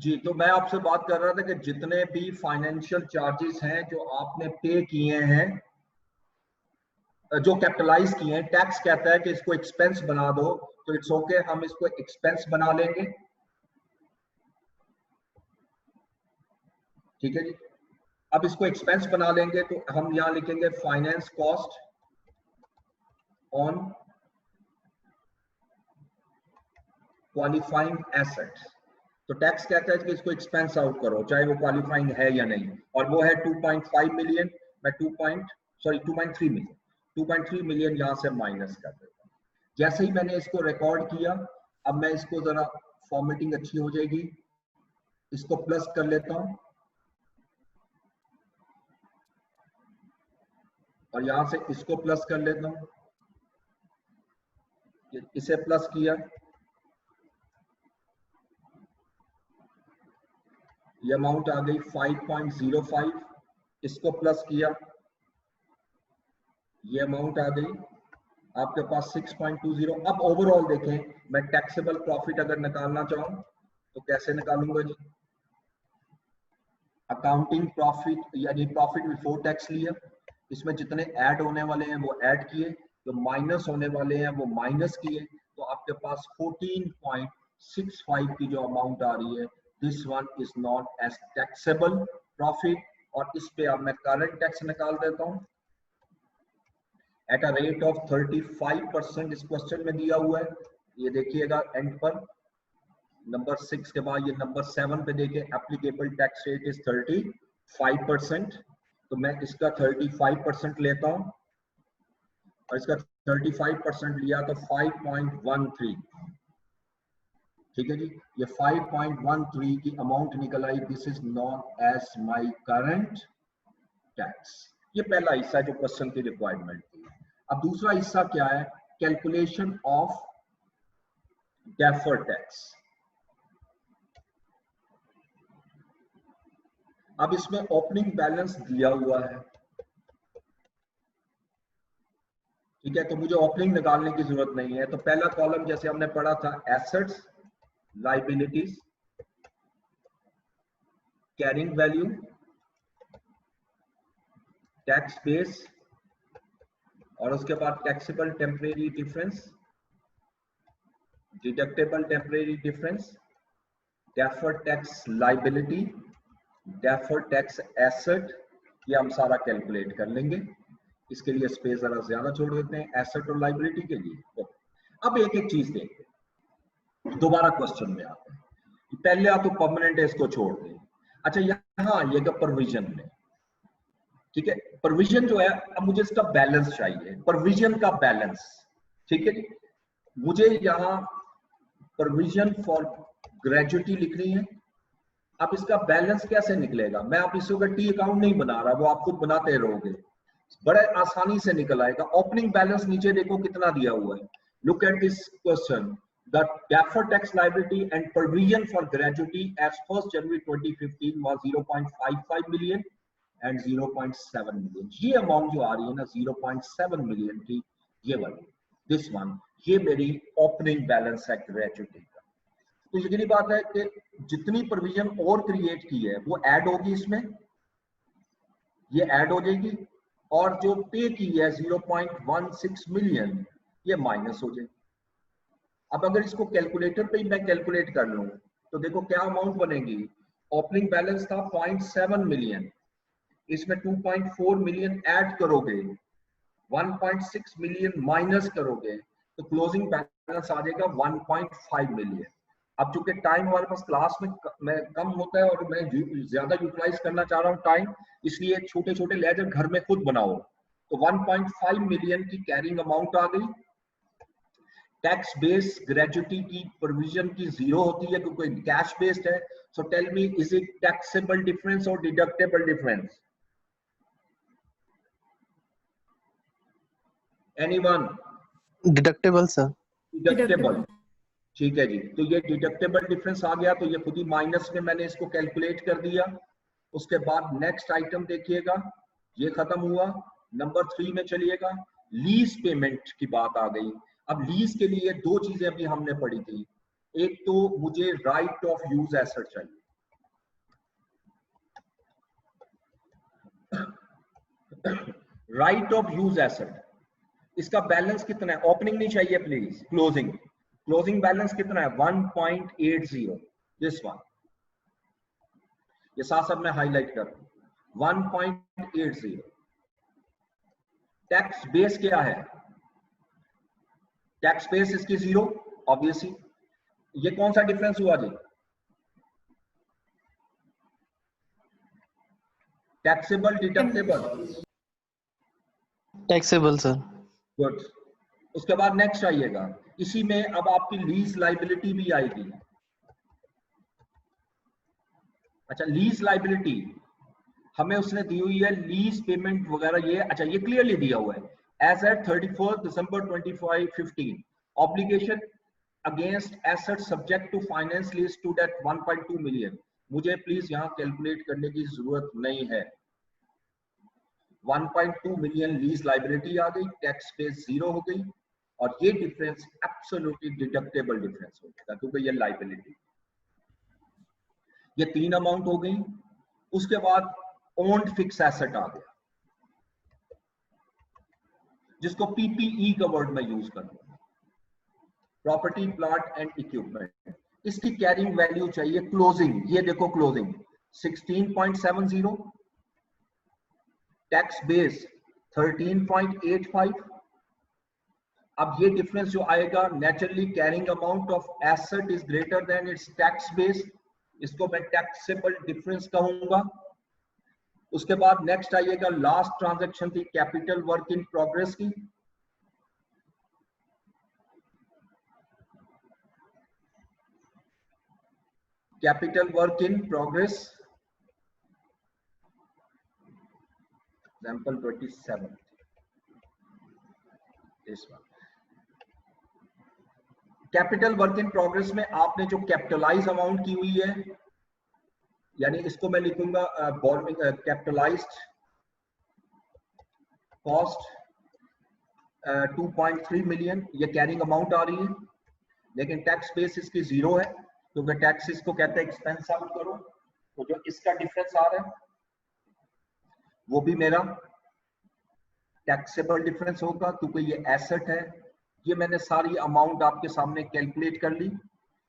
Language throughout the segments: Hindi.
जी, तो मैं आपसे बात कर रहा था कि जितने भी फाइनेंशियल चार्जेस हैं जो आपने पे किए हैं, जो कैपिटलाइज किए हैं, टैक्स कहता है कि इसको एक्सपेंस बना दो, तो इट्स ओके, हम इसको एक्सपेंस बना लेंगे। ठीक है जी। अब इसको एक्सपेंस बना लेंगे तो हम यहां लिखेंगे finance cost on qualifying assets. तो टैक्स कहता है कि इसको एक्सपेंस आउट करो, चाहे वो क्वालिफाइंग है या नहीं, और वो है 2.5 मिलियन। मैं 2.3 मिलियन 2.3 मिलियन यहां से माइनस कर देता हूँ। जैसे ही मैंने इसको रिकॉर्ड किया, अब मैं इसको जरा फॉर्मेटिंग अच्छी हो जाएगी, इसको प्लस कर लेता हूं और यहां से इसको प्लस कर लेता हूं। इसे प्लस किया, ये अमाउंट आ गई 5.05। इसको प्लस किया, ये अमाउंट आ गई आपके पास 6.20। अब ओवरऑल देखें, मैं टैक्सेबल प्रॉफिट अगर निकालना चाहूं तो कैसे निकालूंगा जी? अकाउंटिंग प्रॉफिट यानी प्रॉफिट बिफोर टैक्स लिया, इसमें जितने ऐड होने वाले हैं वो ऐड किए, जो माइनस होने वाले हैं वो माइनस किए, तो आपके पास 14.65 की जो अमाउंट आ रही है, this one is not as taxable profit. और इस पे अब मैं करंट टैक्स निकाल देता हूं एट अ रेट ऑफ 35%। इस क्वेश्चन में दिया हुआ है, ये देखिएगा एंड पर नंबर 6 के बाद ये नंबर 7 पे देखे, एप्लीकेबल टैक्स रेट इज 35%। तो मैं इसका 35% लेता हूं और इसका 35% लिया तो 5.13। ठीक है जी, ये 5.13 की अमाउंट निकल आई। This is known as my current tax. ये पहला हिस्सा जो क्वेश्चन की रिक्वायरमेंट थी। अब दूसरा हिस्सा क्या है? Calculation of deferred tax. अब इसमें ओपनिंग बैलेंस दिया हुआ है, ठीक है, तो मुझे ओपनिंग निकालने की जरूरत नहीं है। तो पहला कॉलम जैसे हमने पढ़ा था, assets, liabilities, carrying value, tax base, और उसके बाद taxable temporary difference, deductible temporary difference, deferred tax liability, deferred tax asset. ये हम सारा कैलकुलेट कर लेंगे। इसके लिए स्पेस जरा ज्यादा छोड़ देते हैं एसेट और लाइबिलिटी के लिए। तो अब एक एक चीज देखते हैं, दोबारा क्वेश्चन में आते हैं। पहले आप तो परमानेंट है, इसको छोड़ दें। अच्छा, यहाँ ये प्रोविजन में, ठीक है, प्रोविजन जो है, अब मुझे इसका बैलेंस चाहिए, प्रोविजन का बैलेंस। ठीक है, मुझे यहाँ प्रोविजन फॉर ग्रेजुटी लिखनी है। अब इसका बैलेंस कैसे निकलेगा? मैं आप इसको टी अकाउंट नहीं बना रहा, वो आप खुद बनाते रहोगे, बड़े आसानी से निकल आएगा। ओपनिंग बैलेंस नीचे देखो कितना दिया हुआ है। Look at this question, the deferred tax liability and provision for gratuity as 1st January 2015 was 0.55 million and 0.7 million। ये अमाउंट जो आ रही है ना 0.7 मिलियन की, ये वाली, दिस वन, ये मेरी ओपनिंग बैलेंस है ग्रेजुटी का। तो यकीनी बात है कि जितनी प्रोविजन और क्रिएट की है वो ऐड होगी इसमें, ये ऐड हो जाएगी, और जो पे की है 0.16 मिलियन, ये माइनस हो जाएगी। अब अगर इसको कैलकुलेटर पे ही मैं कैलकुलेट कर लूं तो देखो क्या अमाउंट बनेगी। ओपनिंग बैलेंस था 0.7 मिलियन, इसमें 2.4 मिलियन ऐड करोगे, 1.6 मिलियन माइनस करोगे, तो क्लोजिंग बैलेंस आ जाएगा 1.5 मिलियन। अब चूंकि टाइम हमारे पास क्लास में कम होता है और मैं ज्यादा यूटिलाइज करना चाह रहा हूँ टाइम, इसलिए छोटे छोटे लेजर घर में खुद बनाओ। तो 1.5 मिलियन की कैरिंग अमाउंट आ गई। टैक्स बेस ग्रेजुटी की प्रोविजन की जीरो होती है क्योंकि कैश बेस्ड है। So tell me, is it taxable difference और deductible difference? Anyone? Deductible sir. Deductible, ठीक है जी। तो ये डिडक्टेबल डिफरेंस आ गया, तो ये खुद ही माइनस में मैंने इसको कैलकुलेट कर दिया। उसके बाद नेक्स्ट आइटम देखिएगा, ये खत्म हुआ। नंबर 3 में चलिएगा, लीज पेमेंट की बात आ गई। अब लीज के लिए दो चीजें अभी हमने पढ़ी थी। एक तो मुझे राइट ऑफ यूज एसेट चाहिए, राइट ऑफ यूज एसेट, इसका बैलेंस कितना है? ओपनिंग नहीं चाहिए प्लीज, क्लोजिंग। क्लोजिंग बैलेंस कितना है? 1.80। दिस वन, ये साथ साथ मैं हाईलाइट कर रहा हूं, 1.80। टैक्स बेस क्या है? टैक्स बेस इसकी 0 ऑब्वियसली। ये कौन सा डिफरेंस हुआ जी? Taxable deductible? Taxable sir. Good. उसके बाद नेक्स्ट आइएगा, इसी में अब आपकी लीज लाइबिलिटी भी आएगी। अच्छा, लीज लाइबिलिटी हमें उसने दी हुई है, लीज पेमेंट वगैरह ये, अच्छा ये क्लियरली दिया हुआ है, as at 31 December 2515 obligation against asset subject to finance lease to date 1.2 million. मुझे प्लीज यहां कैलकुलेट करने की जरूरत नहीं है। 1.2 मिलियन लीज लाइबिलिटी आ गई, टैक्स बेस 0 हो गई, और ये डिफरेंस एब्सोल्युटली डिडक्टेबल डिफरेंस हो जाएगा क्योंकि ये लाइबिलिटी। ये 3 अमाउंट हो गई। उसके बाद ओन्ड फिक्स एसेट आ गया, जिसको पीपीई का वर्ड में यूज कर रहा हूं, प्रॉपर्टी प्लांट एंड इक्विपमेंट। इसकी कैरिंग वैल्यू चाहिए क्लोजिंग, ये देखो क्लोजिंग 16.70, टैक्स बेस 13.85। अब ये डिफरेंस जो आएगा, naturally carrying amount of asset is greater than it's tax base, इसको मैं टैक्सेबल डिफरेंस कहूंगा। उसके बाद नेक्स्ट आइएगा, लास्ट ट्रांजैक्शन थी कैपिटल वर्क इन प्रोग्रेस की, capital work in progress example 27, this one. Capital work in progress में आपने जो कैपिटलाइज अमाउंट की हुई है, यानी इसको मैं लिखूंगा बोरोइंग कैपिटलाइज्ड कॉस्ट 2.3 मिलियन, ये कैरिंग अमाउंट आ रही है, लेकिन टैक्स बेस इसकी 0 है क्योंकि टैक्स इसको कहते हैं एक्सपेंस आउट करो। तो जो इसका डिफरेंस आ रहा है वो भी मेरा टैक्सेबल डिफरेंस होगा क्योंकि ये एसेट है। ये मैंने सारी अमाउंट आपके सामने कैलकुलेट कर ली,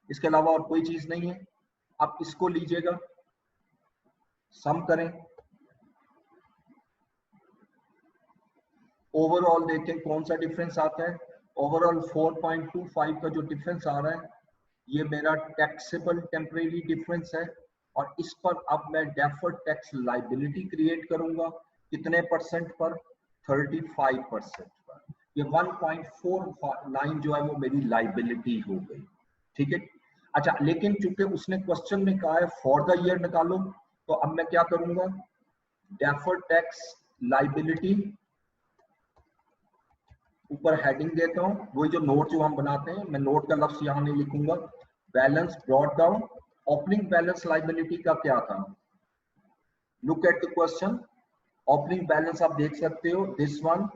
इसके अलावा और कोई चीज नहीं है। आप इसको लीजिएगा, सम करें, ओवरऑल देखें कौन सा डिफरेंस आता है। ओवरऑल 4.25 का जो डिफरेंस आ रहा है ये मेरा टैक्सेबल टेम्परेरी डिफरेंस है, और इस पर अब मैं डेफर्ड टैक्स लाइबिलिटी क्रिएट करूंगा। कितने परसेंट पर? 35% पर। ये 1.49 जो है वो मेरी लाइबिलिटी हो गई, ठीक है। अच्छा, लेकिन चूंकि उसने क्वेश्चन में कहा है फॉर द ईयर निकालो, तो अब मैं क्या करूंगा, डेफर्ड टैक्स लाइबिलिटी, ऊपर हेडिंग देता हूं, वही जो नोट जो हम बनाते हैं, मैं नोट का लफ्ज यहां नहीं लिखूंगा, balance brought down. Opening balance liability का क्या था? Look at the question, opening balance आप देख सकते हो, this one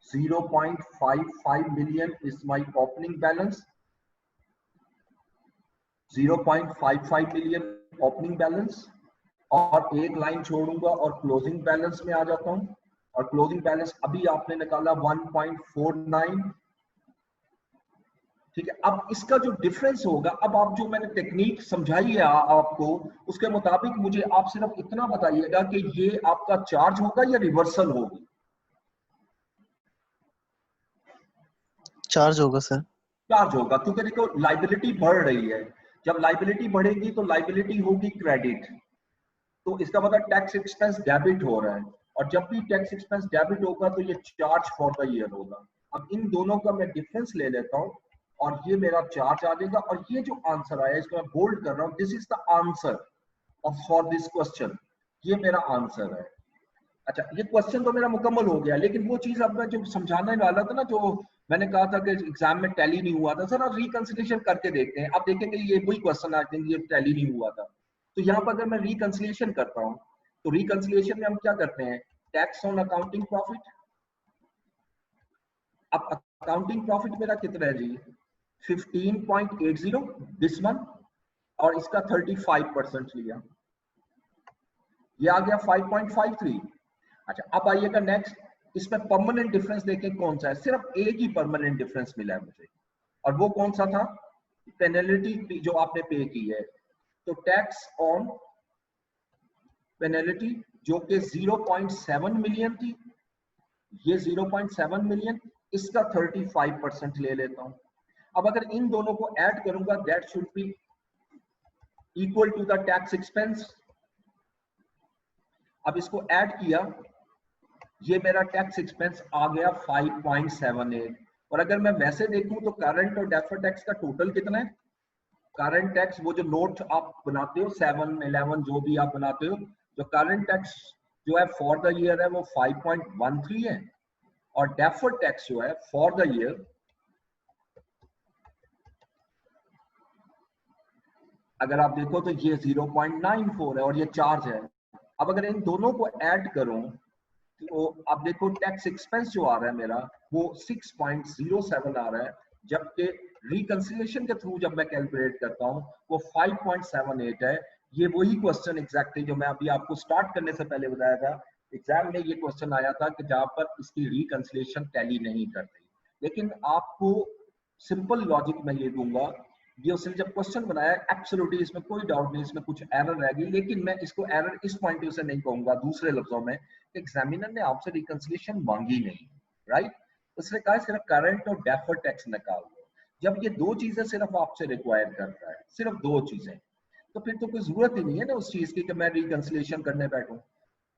0.55 million is my opening balance, 0.55 million opening balance, और एक लाइन छोड़ूंगा और क्लोजिंग बैलेंस में आ जाता हूं, और क्लोजिंग बैलेंस अभी आपने निकाला 1.49, ठीक है। अब इसका जो डिफरेंस होगा, अब आप जो मैंने टेक्निक समझाई है आपको, उसके मुताबिक मुझे आप सिर्फ इतना बताइएगा कि ये आपका चार्ज होगा या रिवर्सल होगी? चार्ज होगा सर। चार्ज होगा, क्योंकि देखो लाइबिलिटी बढ़ रही है, जब लाइबिलिटी बढ़ेगी तो लाइबिलिटी होगी क्रेडिट, तो इसका मतलब टैक्स एक्सपेंस डेबिट हो रहा है, और जब भी टैक्स एक्सपेंस डेबिट होगा तो ये चार्ज फॉर द ईयर होगा। अब इन दोनों का मैं डिफरेंस ले लेता हूं, और ये मेरा चार्ज आ जाएगा, और ये जो आंसर आया इसको मैं बोल्ड कर रहा हूं, this is the answer of for this question, ये मेरा आंसर है। अच्छा, ये क्वेश्चन तो मेरा मुकम्मल हो गया, लेकिन वो चीज अब मैं जो समझाने वाला था ना, जो मैंने कहा था कि एग्जाम में टैली नहीं हुआ था, सर आप रिकंसिलिएशन करके देखते हैं, आप देखेंगे ये वही क्वेश्चन आई थिंक ये टैली नहीं हुआ था। तो यहाँ पर अगर मैं रिकंसिलिएशन करता हूँ, तो रिकंसिलिएशन में हम क्या करते हैं, टैक्स ऑन अकाउंटिंग प्रॉफिट। अब अकाउंटिंग प्रॉफिट मेरा कितना है जी, 15.80 दिस वन, और इसका 35% लिया, ये आ गया 5.53। अच्छा अब आइएगा नेक्स्ट, इसमें परमानेंट डिफरेंस देखें कौन सा है, सिर्फ एक ही परमानेंट डिफरेंस मिला है मुझे, और वो कौन सा था, पेनल्टी जो आपने पे की है। तो टैक्स ऑन पेनल्टी जो कि 0.7 मिलियन थी, ये 0.7 मिलियन, इसका 35% ले लेता हूं। अब अगर इन दोनों को ऐड करूंगा, that should be equal to the tax expense. अब इसको ऐड किया, ये मेरा टैक्स एक्सपेंस आ गया 5.78। और अगर मैं वैसे देखूं तो करंट और डेफर्ड टैक्स का टोटल कितना है, करंट टैक्स वो जो नोट आप बनाते हो 7, 11 जो भी आप बनाते हो, जो करंट टैक्स जो है फॉर द ईयर है वो 5.13 है, और डेफर्ड टैक्स जो है फॉर द ईयर अगर आप देखो तो ये 0.94 है और ये चार्ज है। अब अगर इन दोनों को ऐड करूं तो आप देखो टैक्स एक्सपेंस जो आ रहा है मेरा वो 6.07 आ रहा है, जबकि रिकंसिलिएशन के थ्रू जब मैं कैलकुलेट करता हूं वो 5.78 है। ये वही क्वेश्चन एग्जैक्टली जो मैं अभी आपको स्टार्ट करने से पहले बताया था, एग्जाम में ये क्वेश्चन आया था कि जहां पर इसकी रिकंसिलिएशन टैली नहीं करती। लेकिन आपको सिंपल लॉजिक मैं ये दूंगा, ये उसने जब क्वेश्चन बनाया एब्सोल्युटली इसमें कोई डाउट नहीं, इसमें कुछ एरर रहेगी, लेकिन मैं इसको एरर इस पॉइंट ऑफ व्यू से नहीं कहूंगा, दूसरे लफ्जों में एग्जामिनर ने आपसे रिकंसिलिएशन मांगी नहीं, राइट। उसने कहा सिर्फ करंट और डेफर्ड टैक्स निकाल दो। जब ये दो चीजें सिर्फ आपसे रिक्वायर कर रहा है, सिर्फ दो चीजें, तो फिर तो कोई जरूरत ही नहीं है ना उस चीज की कि मैं रिकंसिलिएशन करने बैठूं।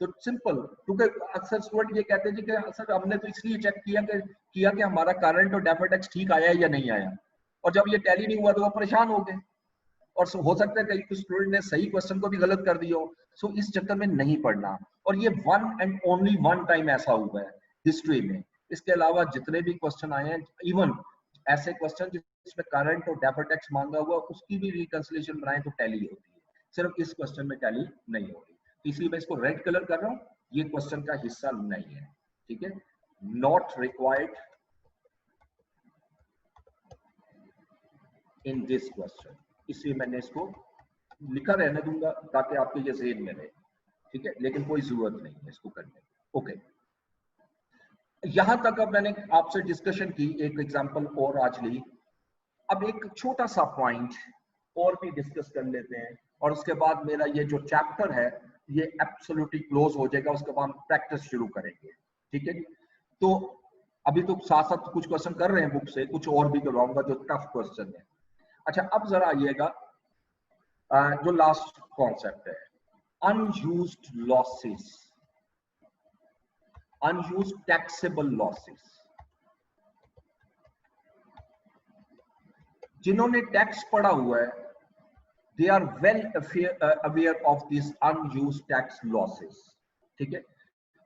तो सिंपल, क्योंकि अक्सर स्टूडेंट ये कहते हैं कि सर हमने तो इसलिए चेक किया कि हमारा करंट और डेफर्ड टैक्स ठीक आया या नहीं आया, और जब ये टैली नहीं हुआ तो वो परेशान हो गए, और हो सकता है कई स्टूडेंट ने सही क्वेश्चन को भी गलत कर दिया हो। सो इस चक्कर में नहीं पढ़ना। और ये one and only one time ऐसा हुआ है हिस्ट्री में। इसके अलावा जितने भी क्वेश्चन आए हैं, इवन ऐसे क्वेश्चन जिसमें करंट और डेफर्ड टैक्स मांगा हुआ, उसकी भी रिकंसिलिएशन बनाए तो टैली होती है, सिर्फ इस क्वेश्चन में टैली नहीं होगी। इसलिए मैं इसको रेड कलर कर रहा हूँ, ये क्वेश्चन का हिस्सा नहीं है, ठीक है, not required in this question. इसलिए मैंने इसको लिखा रहने दूंगा ताकि आपके ये ज़हन में रहे, ठीक है, लेकिन कोई जरूरत नहीं है इसको करने की। ओके, यहां तक अब मैंने आपसे डिस्कशन की, एक एग्जांपल और आज ली। अब एक छोटा सा पॉइंट और भी डिस्कस कर लेते हैं, और उसके बाद मेरा ये जो चैप्टर है ये एब्सोल्युटली क्लोज हो जाएगा, उसके बाद हम प्रैक्टिस शुरू करेंगे, ठीक है। तो अभी तो साथ साथ कुछ क्वेश्चन कर रहे हैं बुक से, कुछ और भी करवाऊंगा जो टफ क्वेश्चन है। अच्छा अब जरा आइएगा जो लास्ट कॉन्सेप्ट है, unused losses, unused taxable losses. जिन्होंने टैक्स पढ़ा हुआ है they are well aware of this unused tax losses, ठीक है।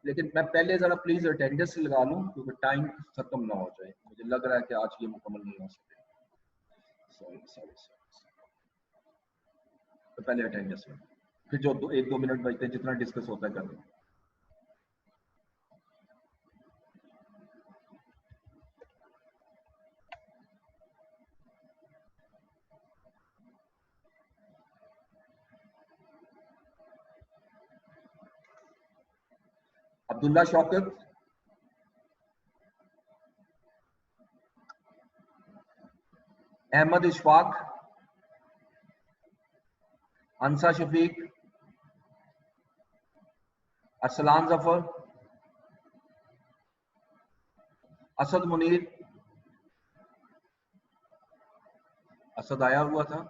लेकिन मैं पहले जरा प्लीज अटेंडेंस लगा लूं क्योंकि टाइम खत्म ना हो जाए, मुझे लग रहा है कि आज ये मुकम्मल नहीं हो सकते। सॉरी तो पहले अटेंडेंस में, फिर जो 1-2 मिनट बचते हैं जितना डिस्कस होता है कर लो। अब्दुल्ला शौकत, अहमद इशफाक, अंसा शफीक, अरसलान जफर, असद मुनीर, असद आया हुआ था,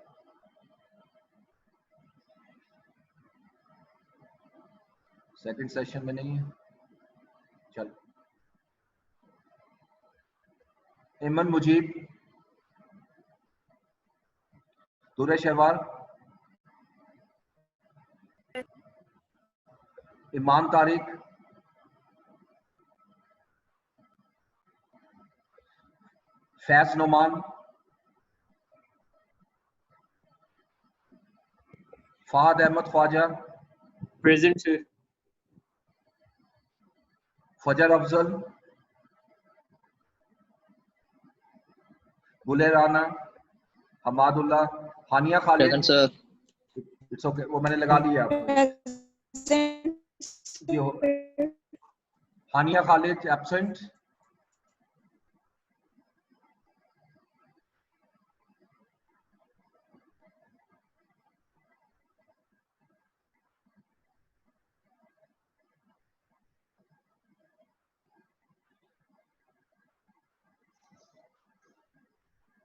सेकंड सेशन में नहीं है, चल। Iman Mujeeb, Dure Shahwar, Iman Tariq, Faiz Noman, Fahad Ahmad Khawaja, present sir. Fajar Afzal, Gule Rana, Hamadullah, Hania Khalid, present sir. It's okay, वो मैंने लगा दिया आपको जी। Hania Khalid absent,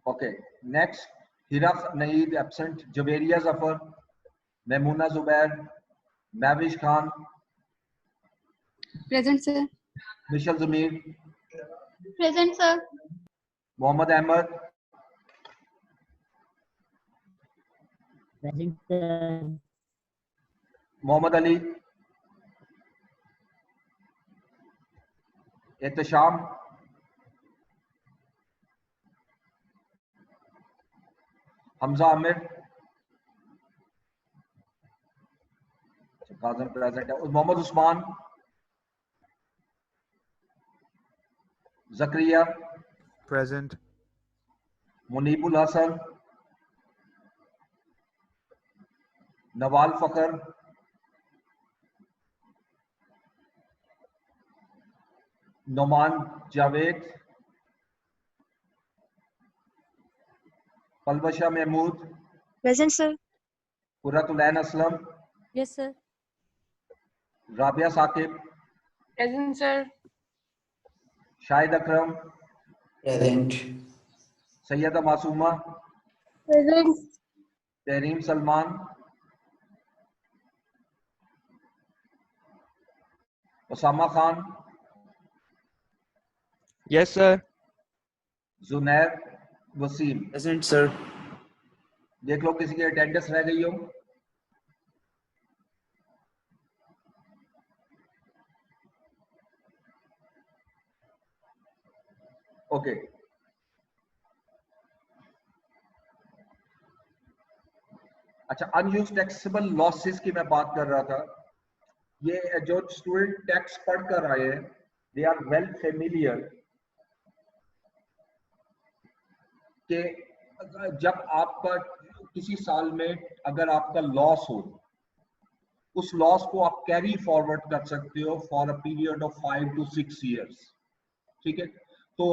okay next Hira Naeed absent, Javeria Zafar, Memuna Zubair, Mahwish Khan, Present, sir. Mishal Zameer, Present, sir. Mohammad Ahmad, Present, sir. Mohammad Ali, Ehtesham, Hamza Amir, Kazim present है, मोहम्मद उस्मान, जकरिया, Present. मुनीबुल हसन, नवाल फखर, Noman Javed, Palwasha Mahmood, Present, sir. Qurratulain Aslam, Yes, sir. Rabia Saqib, Present, sir. Shahid अकरम, Present. Syeda Masuma, Present. Tahreem Salman, Usama Khan, Yes, sir. जुनैर Wasim. Present, sir. देख लो किसी की अटेंडेंस रह गई हो। ओके अच्छा, अनयूज्ड टैक्सेबल लॉसेस की मैं बात कर रहा था। ये जो स्टूडेंट टैक्स पढ़ कर आए हैं, दे आर वेल फेमिलियर कि जब आपका किसी साल में अगर आपका लॉस हो, उस लॉस को आप कैरी फॉरवर्ड कर सकते हो for a period of 5 to 6 years। ठीक है, तो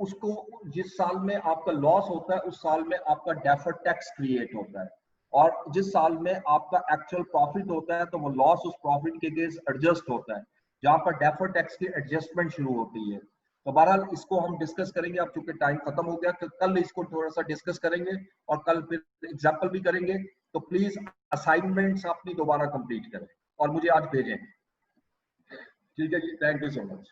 उसको जिस साल में आपका लॉस होता है उस साल में आपका डेफर्ड टैक्स क्रिएट होता है, और जिस साल में आपका एक्चुअल प्रॉफिट होता है तो वो लॉस उस प्रॉफिट के अगेंस्ट एडजस्ट होता है, जहां पर डेफर्ड टैक्स की एडजस्टमेंट शुरू होती है। तो बहरहाल इसको हम डिस्कस करेंगे। अब चूंकि टाइम खत्म हो गया, कल इसको थोड़ा सा डिस्कस करेंगे और कल फिर एग्जाम्पल भी करेंगे। तो प्लीज असाइनमेंट्स अपनी दोबारा कंप्लीट करें और मुझे आज भेजें। ठीक है जी, थैंक यू सो मच।